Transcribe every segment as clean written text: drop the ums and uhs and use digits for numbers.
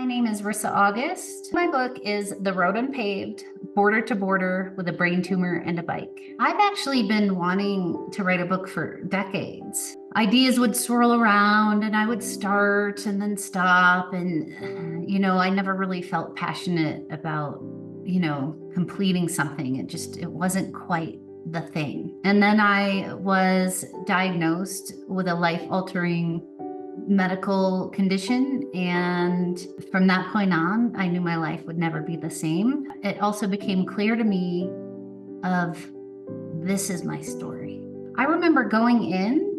name is Risa August. My book is The Road Unpaved, Border to Border with a Brain Tumor and a Bike. I've actually been wanting to write a book for decades. Ideas would swirl around and I would start and then stop. And, I never really felt passionate about, completing something. It wasn't quite the thing. And then I was diagnosed with a life-altering medical condition. And from that point on, I knew my life would never be the same. It also became clear to me of this is my story. I remember going in,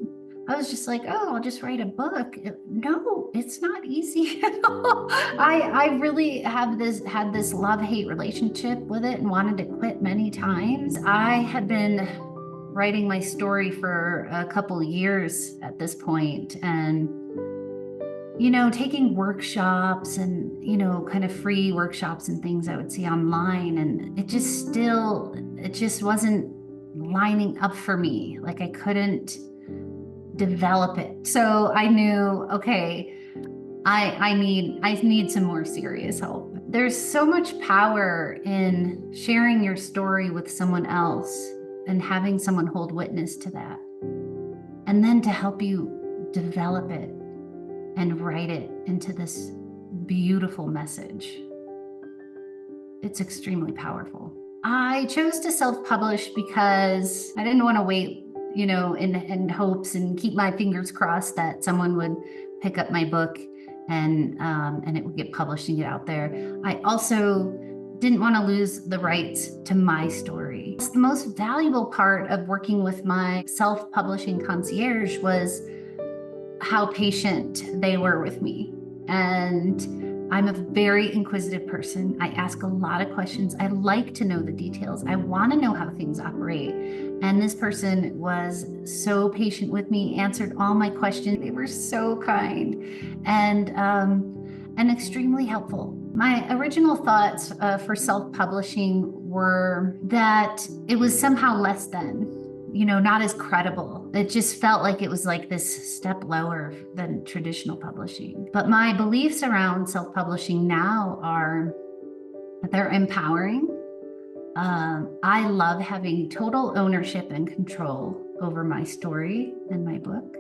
I was just like, oh, I'll just write a book. No, it's not easy at all. I really had this love-hate relationship with it and wanted to quit many times. I had been writing my story for a couple years at this point, and taking workshops and, kind of free workshops and things I would see online. And it just wasn't lining up for me. Like I couldn't develop it. So I knew, okay, I need some more serious help. There's so much power in sharing your story with someone else and having someone hold witness to that. And then to help you develop it and write it into this beautiful message. It's extremely powerful. I chose to self-publish because I didn't want to wait, in hopes and keep my fingers crossed that someone would pick up my book and it would get published and get out there. I also didn't want to lose the rights to my story. The most valuable part of working with my self-publishing concierge was how patient they were with me. And I'm a very inquisitive person. I ask a lot of questions. I like to know the details. I want to know how things operate. And this person was so patient with me, answered all my questions. They were so kind and extremely helpful. My original thoughts for self-publishing were that it was somehow less than, not as credible. It just felt like it was like this step lower than traditional publishing. But my beliefs around self-publishing now are that they're empowering. I love having total ownership and control over my story and my book.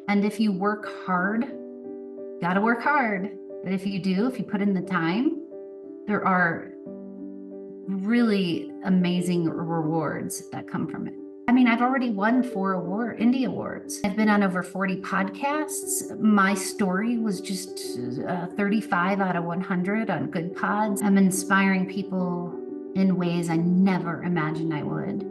And if you work hard, you gotta work hard. But if you put in the time, there are really amazing rewards that come from it. I've already won 4 Indie Awards. I've been on over 40 podcasts. My story was just 35 out of 100 on Good Pods. I'm inspiring people in ways I never imagined I would.